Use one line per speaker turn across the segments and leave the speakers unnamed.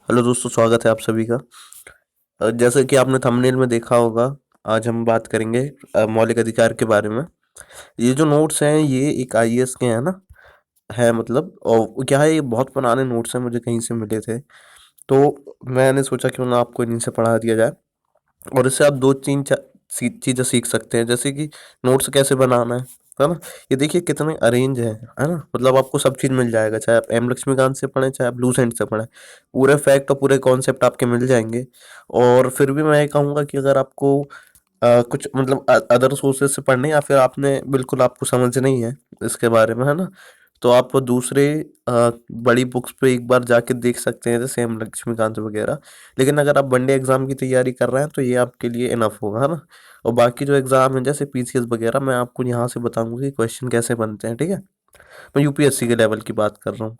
Hello दोस्तों, स्वागत है आप सभी का। जैसे कि आपने थंबनेल में देखा होगा, आज हम बात करेंगे मौलिक अधिकार के बारे में। ये जो नोट्स हैं ये एक आईएएस के हैं ना, है मतलब। और क्या है, ये बहुत पुराने नोट्स हैं, मुझे कहीं से मिले थे। तो मैंने सोचा क्यों ना आपको इन्हीं से पढ़ा दिया जाए। और इससे आप दो तीन चीज़ें सीख सकते हैं, जैसे कि नोट्स कैसे बनाना है ना। ये देखिए कितने अरेंज है ना। मतलब आपको सब चीज़ मिल जाएगा, चाहे आप एम लक्ष्मीकांत से पढ़ें चाहे आप ब्लू सेंट से पढ़ें। पूरे फैक्ट और पूरे कॉन्सेप्ट आपके मिल जाएंगे। और फिर भी मैं ये कहूँगा कि अगर आपको कुछ मतलब अदर सोर्सेज से पढ़ने, या फिर आपने बिल्कुल आपको समझ नहीं है इसके बारे में, है ना, तो आप दूसरे बड़ी बुक्स पे एक बार जाके देख सकते हैं, जैसे एम लक्ष्मीकांत वगैरह। लेकिन अगर आप वनडे एग्जाम की तैयारी कर रहे हैं तो ये आपके लिए इनफ होगा, है ना। और बाकी जो एग्जाम है जैसे पीसीएस वगैरह, मैं आपको यहाँ से बताऊंगा कि क्वेश्चन कैसे बनते हैं, ठीक है। मैं यूपीएससी के लेवल की बात कर रहा हूँ।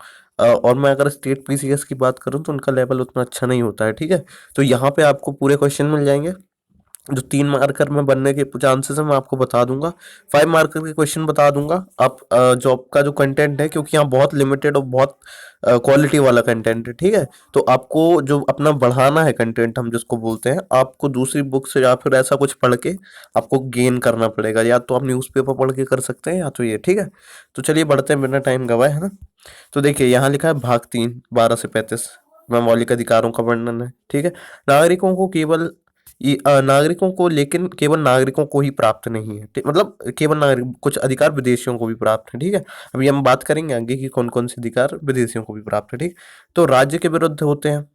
और मैं अगर स्टेट पीसीएस की बात करूँ तो उनका लेवल उतना अच्छा नहीं होता है, ठीक है। तो यहाँ पे आपको पूरे क्वेश्चन मिल जाएंगे। जो 3 मार्कर में बनने के चांसेस है मैं आपको बता दूंगा। 5 मार्कर के क्वेश्चन बता दूंगा। आप जॉब का जो कंटेंट है, क्योंकि यहाँ बहुत लिमिटेड और बहुत क्वालिटी वाला कंटेंट है, ठीक है। तो आपको जो अपना बढ़ाना है कंटेंट, हम जिसको बोलते हैं, आपको दूसरी बुक से या फिर ऐसा कुछ पढ़ के आपको गेन करना पड़ेगा। या तो आप न्यूज़पेपर पढ़ के कर सकते हैं, या तो ये, ठीक है। तो चलिए बढ़ते हैं बिना टाइम गवाए, है ना। तो देखिए यहाँ लिखा है भाग 3, 12 से 35 में मौलिक अधिकारों का वर्णन है, ठीक है। नागरिकों को केवल नागरिकों को, लेकिन केवल नागरिकों को ही प्राप्त नहीं है, मतलब केवल नागरिक, कुछ अधिकार विदेशियों को भी प्राप्त है, ठीक है। अभी हम बात करेंगे आगे कि कौन कौन से अधिकार विदेशियों को भी प्राप्त है, ठीक। तो राज्य के विरुद्ध होते हैं,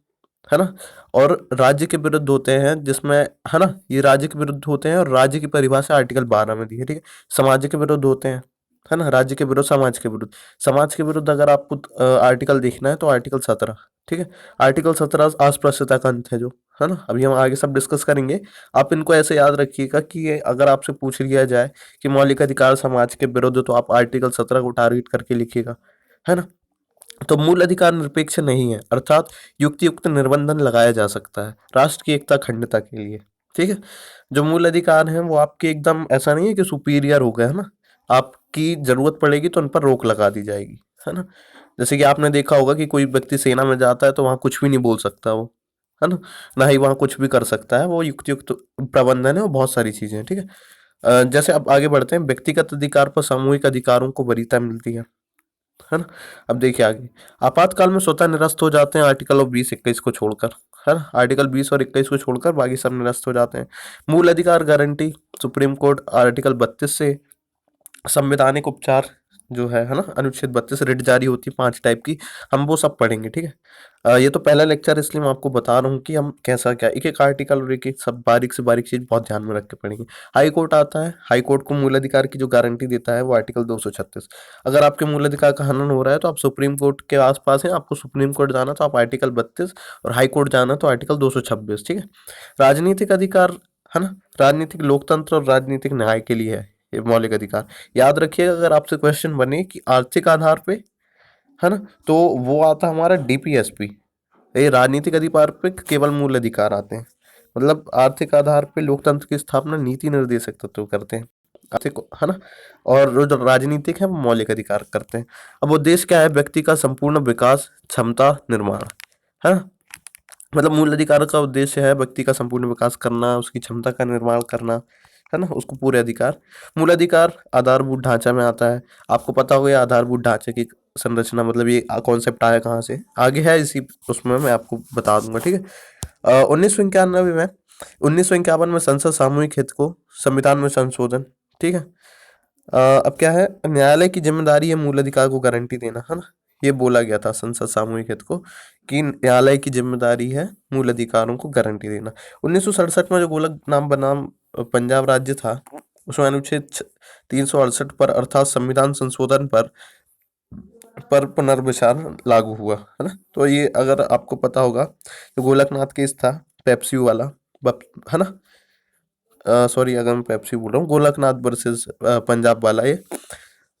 है ना। और राज्य के विरुद्ध होते हैं जिसमें, है ना, ये राज्य के विरुद्ध होते हैं और राज्य की परिभाषा आर्टिकल 12 में दी है, ठीक है। समाज के विरुद्ध होते हैं, है ना। राज्य के विरुद्ध, समाज के विरुद्ध। समाज के विरुद्ध अगर आपको आर्टिकल देखना है तो आर्टिकल 17, ठीक है। आर्टिकल 17 अस्पृश्यता का अंत है जो, है ना। अभी हम आगे सब डिस्कस करेंगे। आप इनको ऐसे याद रखिएगा कि ये अगर आपसे पूछ लिया जाए कि मौलिक अधिकार समाज के विरुद्ध, तो आप आर्टिकल 17 को टारगेट करके लिखिएगा, है ना। तो मूल अधिकार निरपेक्ष नहीं है, अर्थात युक्ति युक्त निर्बंधन लगाया जा सकता है राष्ट्र की एकता अखंडता के लिए, ठीक है। जो मूल अधिकार हैं वो आपके एकदम ऐसा नहीं है कि सुपीरियर हो गए, है ना। आपकी जरूरत पड़ेगी तो उन पर रोक लगा दी जाएगी, है ना। जैसे कि आपने देखा होगा कि कोई व्यक्ति सेना में जाता है तो वहां कुछ भी नहीं बोल सकता वो, है ना। ना ही वहां कुछ भी कर सकता है, वो युक्त युक्त प्रबंधन है, वो बहुत सारी चीजें हैं, ठीक है। जैसे अब आगे बढ़ते हैं, व्यक्तिगत अधिकार पर सामूहिक अधिकारों को वरीयता मिलती है ना। अब देखिए आगे, आपातकाल में स्वतः निरस्त हो जाते हैं आर्टिकल और 20-21 को छोड़कर, है ना। आर्टिकल 20 और 21 को छोड़कर बाकी सब निरस्त हो जाते हैं। मूल अधिकार गारंटी, सुप्रीम कोर्ट आर्टिकल 32 से संवैधानिक उपचार जो है ना, अनुच्छेद 32 रिट जारी होती है 5 टाइप की। हम वो सब पढ़ेंगे, ठीक है। ये तो पहला लेक्चर, इसलिए मैं आपको बता रहा हूँ कि हम कैसा क्या एक एक आर्टिकल और एक एक सब बारीक से बारीक चीज बहुत ध्यान में रख के पढ़ेंगे। हाई कोर्ट आता है, हाई कोर्ट को मूल अधिकार की जो गारंटी देता है वो आर्टिकल 236। अगर आपके मूल अधिकार का हनन हो रहा है तो आप सुप्रीम कोर्ट के आसपास हैं, आपको सुप्रीम कोर्ट जाना तो आप आर्टिकल 32, और हाई कोर्ट जाना तो आर्टिकल 226, ठीक है। राजनीतिक अधिकार, है ना, राजनीतिक लोकतंत्र और राजनीतिक न्याय के लिए है ये मौलिक अधिकार। याद रखिएगा, अगर आपसे क्वेश्चन बने कि आर्थिक आधार पे, है ना, तो वो आता हमारा डीपीएसपी। ये राजनीतिक अधिकार पे केवल मूल अधिकार आते हैं, मतलब आर्थिक आधार पे लोकतंत्र की स्थापना नीति निर्देशक तत्व करते हैं, आर्थिक, है ना। और जो राजनीतिक है वो मौलिक अधिकार करते हैं। अब उद्देश्य क्या है, व्यक्ति का संपूर्ण विकास, क्षमता, निर्माण, है ना। मतलब मूल अधिकार का उद्देश्य है व्यक्ति का संपूर्ण विकास करना, उसकी क्षमता का निर्माण करना, है ना, उसको पूरे अधिकार। मूल अधिकार आधारभूत ढांचा में आता है। आपको पता होगा ये आधारभूत ढांचे की संरचना, मतलब ये कॉन्सेप्ट आया कहाँ से, आगे है इसी उसमें मैं आपको बता दूंगा, ठीक है। 1991 में संसद सामूहिक हित को संविधान में संशोधन, ठीक है। अब क्या है, न्यायालय की जिम्मेदारी है मूल अधिकार को गारंटी देना, है ना। ये बोला गया था संसद सामूहिक हित को, कि न्यायालय की जिम्मेदारी है मूल अधिकारों को गारंटी देना। 1967 में जो गोलक नाम बनाम पंजाब राज्य था, उसमें अनुच्छेद 368 पर, अर्थात संविधान संशोधन पर पुनर्विचार लागू हुआ, है ना। तो ये अगर आपको पता होगा, तो गोलकनाथ केस था, पेप्सी वाला, है ना। सॉरी अगर मैं पेप्सी बोल रहा हूँ, गोलकनाथ वर्सेस पंजाब वाला ये।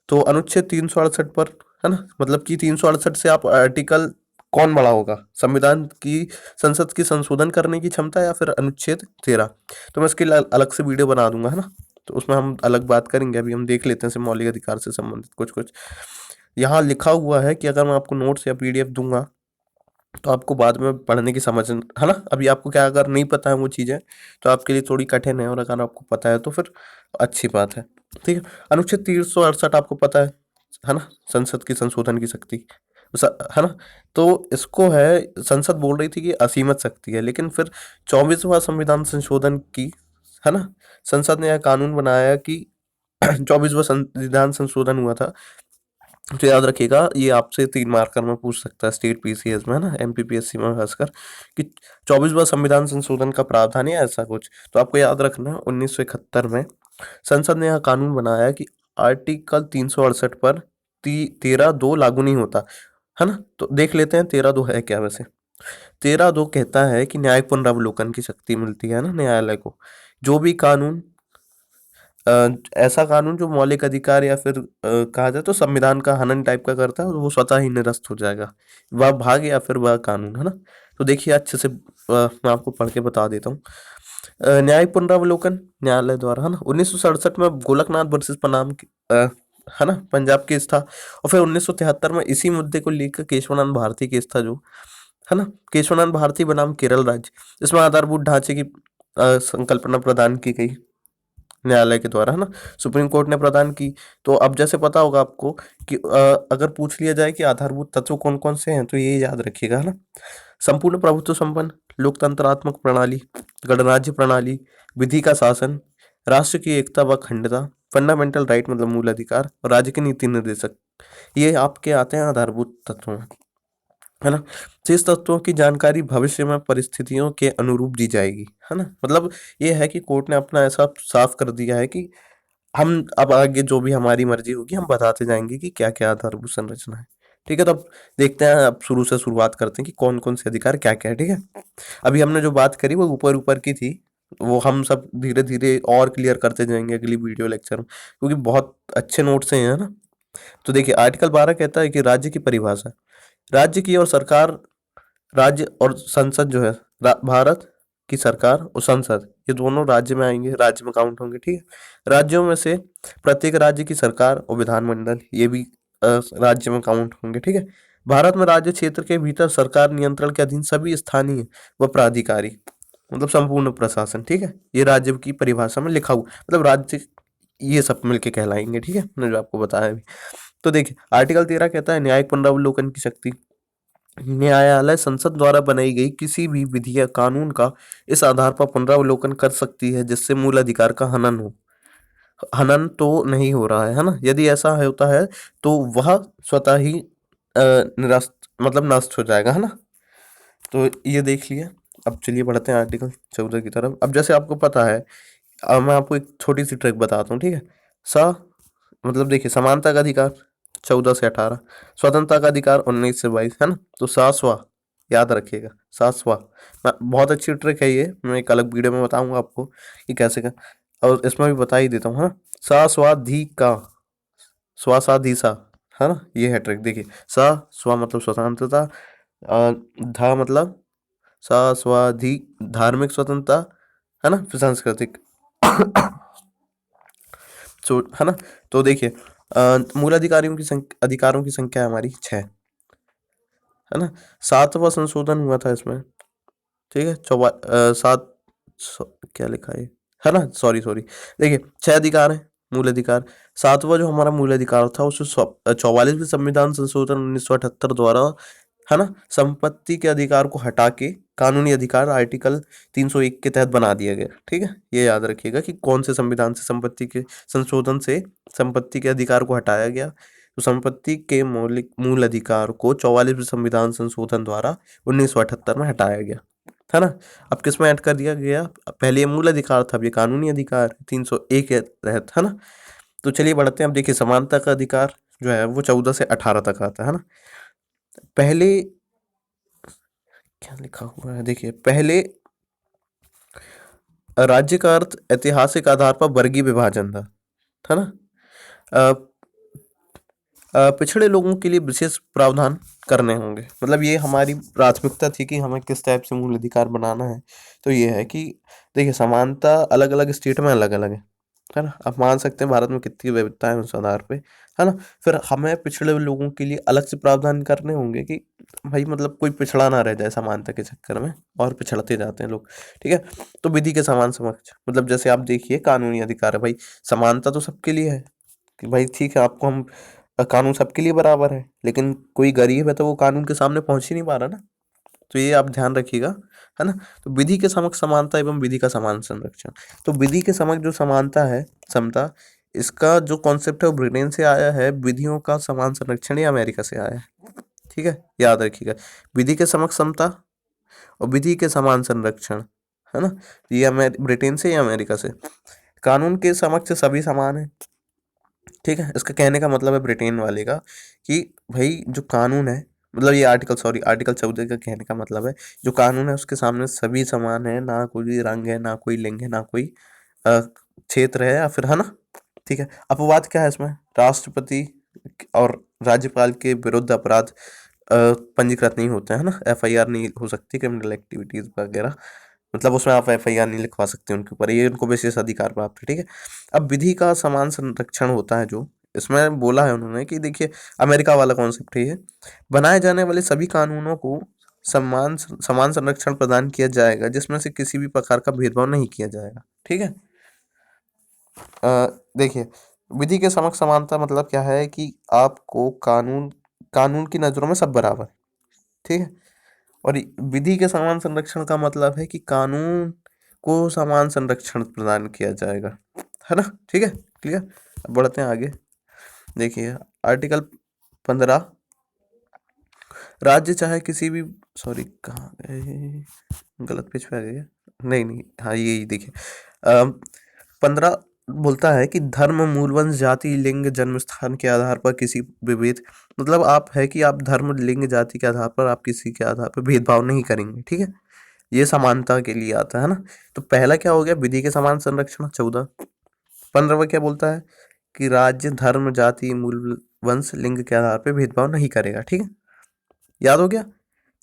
तो अनुच्छेद 368 पर, है ना, मतलब कि 368 से आप आर्टिकल कौन बड़ा होगा, संविधान की, संसद की संशोधन करने की क्षमता, या फिर अनुच्छेद 13। तो मैं इसके लिए अलग से वीडियो बना दूंगा, है ना। तो उसमें हम अलग बात करेंगे, अभी हम देख लेते हैं सिर्फ मौलिक अधिकार से संबंधित कुछ कुछ। यहाँ लिखा हुआ है कि अगर मैं आपको नोट्स या पीडीएफ दूंगा तो आपको बाद में पढ़ने की समझ, है ना, अभी आपको क्या अगर नहीं पता है वो चीज़ें तो आपके लिए थोड़ी कठिन है, और अगर आपको पता है तो फिर अच्छी बात है। ठीक है। अनुच्छेद 368 आपको पता है ना, संसद की संशोधन की शक्ति, है ना। तो इसको है, संसद बोल रही थी कि असीमित शक्ति है, लेकिन फिर 24वां संविधान संशोधन की, है ना, संसद ने यह कानून बनाया कि 24वां संविधान संशोधन हुआ था। तो याद रखिएगा, ये आपसे 3 मार्कर में पूछ सकता है स्टेट पीसीएस में, है ना, एमपीपीएससी में खासकर, कि 24वां संविधान संशोधन का प्रावधान है ऐसा कुछ। तो आपको याद रखना है 1971 में संसद ने यह कानून बनाया कि आर्टिकल 368 पर 13(2) लागू नहीं होता, है ना। तो देख लेते हैं 13(2) है क्या वैसे। 13(2) कहता है कि न्यायिक पुनरावलोकन की शक्ति मिलती है ना न्यायालय को। जो भी कानून, ऐसा कानून जो मौलिक अधिकार या फिर कहा जाए तो संविधान का हनन टाइप का करता है, वो स्वतः ही निरस्त हो जाएगा, वह भाग या फिर वह कानून, है ना। तो देखिए अच्छे से मैं आपको पढ़ के बता देता हूँ। न्यायिक पुनरावलोकन न्यायालय द्वारा, है ना, 1967 में गोलकनाथ वर्सेस पनाम है ना, पंजाब केस था। और फिर 1973 में इसी मुद्दे को लेकर केशवानंद भारती केस था, जो, है ना, केशवानंद भारती बनाम केरल राज्य। इसमें आधारभूत ढांचे की संकल्पना प्रदान की गई न्यायालय के द्वारा, है ना, सुप्रीम कोर्ट ने प्रदान की। तो अब जैसे पता होगा आपको कि अगर पूछ लिया जाए कि आधारभूत तत्व कौन कौन से हैं, तो ये याद रखिएगा, है ना। संपूर्ण प्रभुत्व संपन्न लोकतंत्रात्मक प्रणाली, गणराज्य प्रणाली, विधि का शासन, राष्ट्र की एकता व अखंडता, फंडामेंटल राइट मतलब मूल अधिकार, और राज्य के नीति निर्देशक, ये आपके आते हैं आधारभूत तत्वों में, है ना। शेष तत्वों की जानकारी भविष्य में परिस्थितियों के अनुरूप दी जाएगी, है ना। मतलब ये है कि कोर्ट ने अपना ऐसा साफ कर दिया है कि हम अब आगे जो भी हमारी मर्जी होगी हम बताते जाएंगे कि क्या क्या आधारभूत संरचना है। ठीक है, तो अब देखते हैं, अब शुरू से शुरुआत करते हैं कि कौन कौन से अधिकार क्या क्या है। ठीक है, अभी हमने जो बात करी वो ऊपर ऊपर की थी, वो हम सब धीरे धीरे और क्लियर करते जाएंगे अगली वीडियो लेक्चर में, क्योंकि बहुत अच्छे नोट्स हैं, है ना। तो देखिए आर्टिकल 12 कहता है कि राज्य की परिभाषा, राज्य की और सरकार, राज्य और संसद जो है, भारत की सरकार और संसद, ये दोनों राज्य में आएंगे, राज्य में काउंट होंगे। ठीक है, राज्यों में से प्रत्येक राज्य की सरकार और विधानमंडल, ये भी राज्य में काउंट होंगे। ठीक है, भारत में राज्य क्षेत्र के भीतर सरकार नियंत्रण के अधीन सभी स्थानीय व प्राधिकारी, मतलब संपूर्ण प्रशासन। ठीक है, ये राज्य की परिभाषा में लिखा हुआ, मतलब राज्य ये सब मिलके कहलाएंगे। ठीक है, मैंने जो आपको बताया अभी। तो देखिए आर्टिकल 13 कहता है न्यायिक पुनरावलोकन की शक्ति, न्यायालय संसद द्वारा बनाई गई किसी भी विधि या कानून का इस आधार पर पुनरावलोकन कर सकती है जिससे मूल अधिकार का हनन हो। हनन तो नहीं हो रहा है ना, यदि ऐसा होता है तो वह स्वतः ही निरस्त मतलब नष्ट हो जाएगा, है ना। तो ये देख लिया। अब चलिए बढ़ते हैं आर्टिकल 14 की तरफ। अब जैसे आपको पता है, अब मैं आपको एक छोटी सी ट्रिक बताता हूँ। ठीक है, स मतलब देखिए समानता का अधिकार 14 से 18, स्वतंत्रता का अधिकार 19 से 22, है ना। तो सासवा याद रखिएगा, सासवा, बहुत अच्छी ट्रिक है ये, मैं एक अलग वीडियो में बताऊंगा आपको कि कैसे का, और इसमें भी बता ही देता हूँ, है ना। सा स्वा धी का, स्वा सा धी सा, है ना, ये है ट्रिक। देखिए सा स्वा मतलब स्वतंत्रता, धा मतलब सा स्वा धी धार्मिक स्वतंत्रता, है ना, फिर सांस्कृतिक है ना। तो देखिए मूल अधिकारियों की अधिकारों की संख्या है हमारी 6, है ना। 7वां संशोधन हुआ था इसमें। ठीक है, सात, क्या लिखा है ना, सॉरी सॉरी, देखिए 6 अधिकार है मूल अधिकार। 7वां जो हमारा मूल अधिकार था उसे 44वें संविधान संशोधन 1978 द्वारा, है ना, संपत्ति के अधिकार को हटा के कानूनी अधिकार आर्टिकल 301 के तहत बना दिया गया। ठीक है, ये याद रखिएगा कि कौन से संविधान से संपत्ति के संशोधन से संपत्ति के अधिकार को हटाया गया। तो संपत्ति के मौलिक मूल अधिकार को 44वें संविधान संशोधन द्वारा 1978 में हटाया गया, है ना। अब किस में ऐड कर दिया गया, पहले ये मूल अधिकार था, अब ये कानूनी अधिकार 301 के तहत, है ना। तो चलिए बढ़ते हैं। अब देखिए समानता का अधिकार जो है वो 14 से 18 तक आता है ना। पहले क्या लिखा हुआ है, देखिए पहले राज्य का अर्थ ऐतिहासिक आधार पर वर्गीय विभाजन था, है ना। अ, पिछड़े लोगों के लिए विशेष प्रावधान करने होंगे, मतलब ये हमारी प्राथमिकता थी कि हमें किस टाइप से मूल अधिकार बनाना है। तो ये है कि देखिए समानता अलग अलग स्टेट में अलग अलग है ना। आप मान सकते हैं भारत में कितनी विविधता है उस आधार पे, है ना। फिर हमें पिछड़े लोगों के लिए अलग से प्रावधान करने होंगे कि भाई मतलब कोई पिछड़ा ना रह जाए समानता के चक्कर में, और पिछड़ते जाते हैं लोग। ठीक है, तो विधि के समान समक्ष मतलब जैसे आप देखिए कानूनी अधिकार है भाई, समानता तो सबके लिए है कि भाई ठीक है आपको हम कानून सबके लिए बराबर है, लेकिन कोई गरीब है तो वो कानून के सामने पहुंच ही नहीं पा रहा ना। तो ये आप ध्यान रखिएगा, है ना। तो विधि के समक्ष समानता एवं विधि का समान संरक्षण। तो विधि के समक्ष जो समानता है, समता, इसका जो कॉन्सेप्ट है वो ब्रिटेन से आया है, विधियों का समान संरक्षण ये अमेरिका से आया है। ठीक है, याद रखिएगा, विधि के समक्ष समता और विधि के समान संरक्षण, है ना, ये ब्रिटेन से या अमेरिका से। कानून के समक्ष सभी समान है। ठीक है, इसका कहने का मतलब है ब्रिटेन वाले का कि भाई जो कानून है, मतलब ये आर्टिकल 14 का कहने का मतलब है जो कानून है उसके सामने सभी समान है, ना कोई रंग है, ना कोई लिंग है, ना कोई अ, क्षेत्र है, या फिर, है ना। ठीक है, अपवाद क्या है इसमें, राष्ट्रपति और राज्यपाल के विरुद्ध अपराध पंजीकृत नहीं होते हैं, है ना, एफआईआर नहीं हो सकती क्रिमिनल एक्टिविटीज वगैरह, मतलब उसमें आप एफआईआर नहीं लिखवा सकते उनके ऊपर, ये उनको विशेष अधिकार प्राप्त है। ठीक है, अब विधि का समान संरक्षण होता है जो इसमें बोला है उन्होंने कि देखिए अमेरिका वाला कॉन्सेप्ट है ये, बनाए जाने वाले सभी कानूनों को समान संरक्षण प्रदान किया जाएगा, जिसमें से किसी भी प्रकार का भेदभाव नहीं किया जाएगा। ठीक है, देखिए विधि के समक्ष समानता मतलब क्या है कि आपको कानून कानून की नजरों में सब बराबर है। ठीक है, और विधि के समान संरक्षण का मतलब है कि कानून को समान संरक्षण प्रदान किया जाएगा, है ना। ठीक है, क्लियर। अब बढ़ते हैं आगे। देखिए आर्टिकल 15, राज्य चाहे किसी भी, सॉरी कहाँ गए, गलत पेज पे आ गए, नहीं नहीं, हाँ यही देखिए, 15 बोलता है कि धर्म, मूलवंश, जाति, लिंग, जन्म स्थान के आधार पर किसी विभेद, मतलब आप है कि आप धर्म, लिंग, जाति के आधार पर आप किसी के आधार पर भेदभाव नहीं करेंगे। ठीक है, ये समानता के लिए आता है ना। तो पहला क्या हो गया, विधि के समान संरक्षण 14। 15वां क्या बोलता है कि राज्य धर्म, जाति, मूल वंश, लिंग के आधार पर भेदभाव नहीं करेगा। ठीक है, याद हो गया।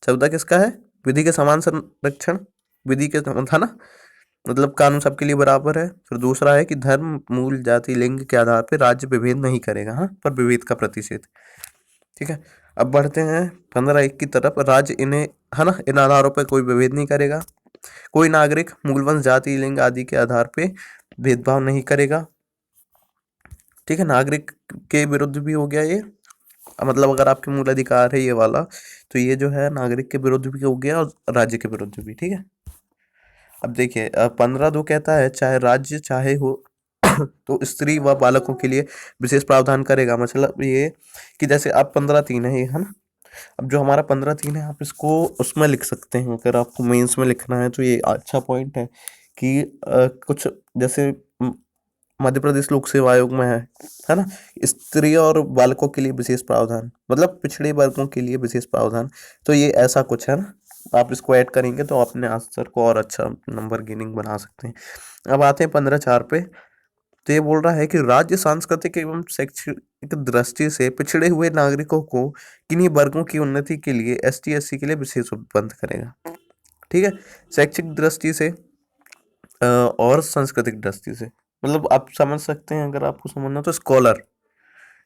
14 किसका है, विधि के समान संरक्षण, विधि के था ना, मतलब कानून सबके लिए बराबर है। फिर दूसरा है कि धर्म, मूल, जाति, लिंग के आधार पर राज्य विभेद नहीं करेगा, हाँ, पर विभेद का प्रतिषेध। ठीक है, अब बढ़ते हैं 15(1) की तरफ, राज्य इन्हें, है ना, इन आधारों पर कोई विभेद नहीं करेगा, कोई नागरिक मूलवंश, जाति, लिंग आदि के आधार पे भेदभाव नहीं करेगा। ठीक है, नागरिक के विरुद्ध भी हो गया ये, मतलब अगर आपके मूल अधिकार है ये वाला, तो ये जो है नागरिक के विरुद्ध भी हो गया और राज्य के विरुद्ध भी। ठीक है, अब देखिए 15(2) कहता है चाहे राज्य चाहे हो तो स्त्री व बालकों के लिए विशेष प्रावधान करेगा, मतलब ये कि जैसे आप 15(3) है ये, है ना। अब जो हमारा 15(3) है आप इसको उसमें लिख सकते हैं, अगर आपको मेंस में लिखना है तो ये अच्छा पॉइंट है कि कुछ जैसे मध्य प्रदेश लोक सेवा आयोग में है ना, स्त्री और बालकों के लिए विशेष प्रावधान, मतलब पिछड़े वर्गों के लिए विशेष प्रावधान, तो ये ऐसा कुछ है ना, आप इसको ऐड करेंगे तो अपने आंसर को और अच्छा नंबर गेनिंग बना सकते हैं। अब आते हैं 15(4) पे, तो ये बोल रहा है कि राज्य सांस्कृतिक एवं शैक्षिक दृष्टि से पिछड़े हुए नागरिकों को किन्हीं वर्गों की उन्नति के लिए एसटी एससी के लिए विशेष उपबंध करेगा। ठीक है, शैक्षिक दृष्टि से और सांस्कृतिक दृष्टि से, मतलब आप समझ सकते हैं, अगर आपको समझना तो स्कॉलर।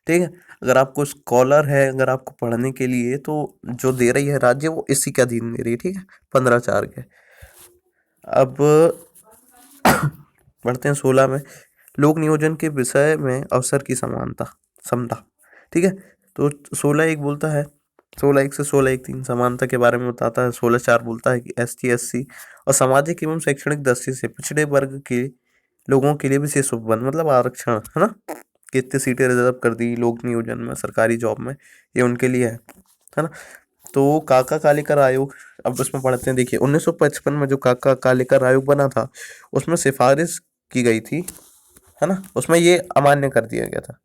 ठीक है, अगर आपको स्कॉलर है, अगर आपको पढ़ने के लिए, तो जो दे रही है राज्य वो इसी के अधीन दे रही है। ठीक है, 15(4) के। अब बढ़ते हैं 16 में, लोक नियोजन के विषय में अवसर की समानता, समता। ठीक है, तो 16(1) बोलता है, 16(1) से 16(1)(3) समानता के बारे में बताता है। 16(4) बोलता है कि एसटी एससी और सामाजिक एवं शैक्षणिक दृष्टि से पिछड़े वर्ग के लोगों के लिए विशेष उपबंध, मतलब आरक्षण, है ना, कि इतनी सीटें रिजर्व कर दी लोक नियोजन में, सरकारी जॉब में, ये उनके लिए है ना। तो काका कालेकर आयोग, अब इसमें पढ़ते हैं, देखिए 1955 में जो काका कालेकर आयोग बना था उसमें सिफारिश की गई थी, है ना, उसमें ये अमान्य कर दिया गया था।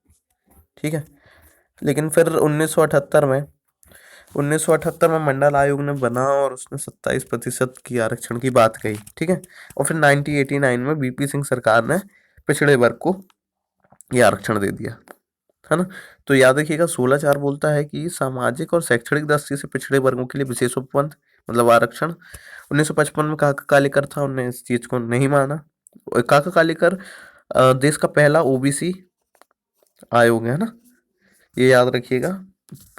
ठीक है, लेकिन फिर 1978 में मंडल आयोग ने बना और उसने 27% की आरक्षण की बात कही। ठीक है, और फिर 1989 में बीपी सिंह सरकार ने पिछड़े वर्ग को ये आरक्षण दे दिया, है ना। तो याद रखिएगा 16(4) बोलता है कि सामाजिक और शैक्षणिक दृष्टि से पिछड़े वर्गों के लिए विशेष उपबंध, मतलब आरक्षण। 1955 में काका कालेकर था, उन्होंने इस चीज को नहीं माना। और काका कालेकर देश का पहला ओबीसी आयोग है ना, ये याद रखिएगा।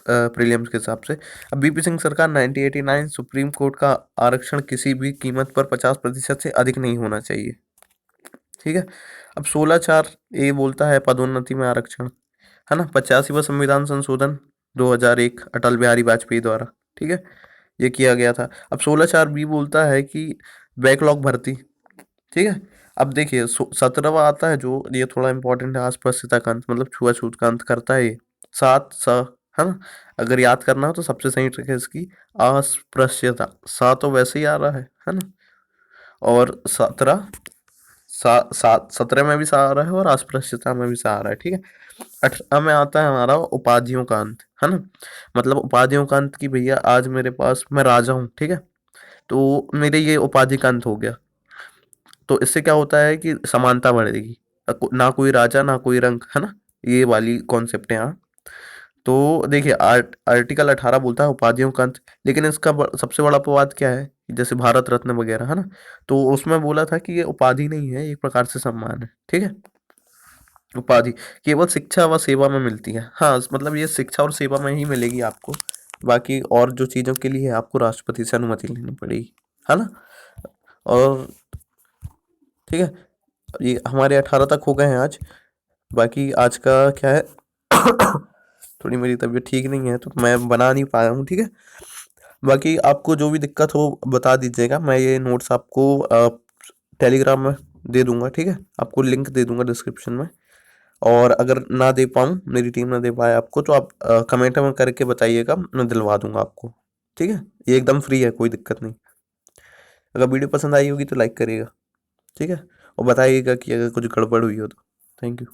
प्रीलिम्स के हिसाब से। अब बीपी सिंह सरकार 1989 सुप्रीम कोर्ट का आरक्षण किसी भी कीमत पर 50% से अधिक नहीं होना चाहिए। ठीक है। अब 16(4) ए बोलता है पदोन्नति में आरक्षण, है ना। 85वां संविधान संशोधन 2001 अटल बिहारी वाजपेयी द्वारा, ठीक है, ये किया गया था। अब 16(4) बी बोलता है कि बैकलॉग भर्ती, ठीक है। अब देखिए 17वां आता है जो ये थोड़ा इंपॉर्टेंट है, अस्पृश्यता का अंत, मतलब छुआछूत का अंत करता है ये। 7 है ना। अगर याद करना हो तो सबसे सही ट्रिक है इसकी अस्पृश्यता। सा तो वैसे ही आ रहा है ना। और 17 में भी सा आ रहा है और अस्पृश्यता में भी सा आ रहा है, ठीक है। 18 में आता है हमारा उपाधियों का अंत, है ना। मतलब उपाधियों का अंत की भैया आज मेरे पास मैं राजा हूँ, ठीक है, तो मेरे ये उपाधि का अंत हो गया। तो इससे क्या होता है कि समानता बढ़ेगी, ना कोई राजा ना कोई रंक, है ना। ये वाली कॉन्सेप्ट है यहाँ। तो देखिए आर्टिकल 18 बोलता है उपाधियों का अंत, लेकिन इसका सबसे बड़ा अपवाद क्या है, जैसे भारत रत्न वगैरह, है ना। तो उसमें बोला था कि ये उपाधि नहीं है, एक प्रकार से सम्मान है, ठीक है। उपाधि केवल शिक्षा व सेवा में मिलती है, हाँ, मतलब ये शिक्षा और सेवा में ही मिलेगी आपको। बाकी और जो चीज़ों के लिए आपको राष्ट्रपति से अनुमति लेनी पड़ेगी, है ना। और ठीक है, ये हमारे 18 तक हो गए हैं आज। बाकी आज का क्या है थोड़ी मेरी तबीयत ठीक नहीं है तो मैं बना नहीं पाया हूँ, ठीक है। बाकी आपको जो भी दिक्कत हो बता दीजिएगा, मैं ये नोट्स आपको टेलीग्राम में दे दूंगा, ठीक है। आपको लिंक दे दूंगा डिस्क्रिप्शन में। और अगर ना दे पाऊँ, मेरी टीम ना दे पाए आपको, तो आप कमेंट में करके बताइएगा, मैं दिलवा दूंगा आपको, ठीक है। ये एकदम फ्री है, कोई दिक्कत नहीं। अगर वीडियो पसंद आई होगी तो लाइक करिएगा, ठीक है, और बताइएगा कि अगर कुछ गड़बड़ हुई हो तो। Thank you.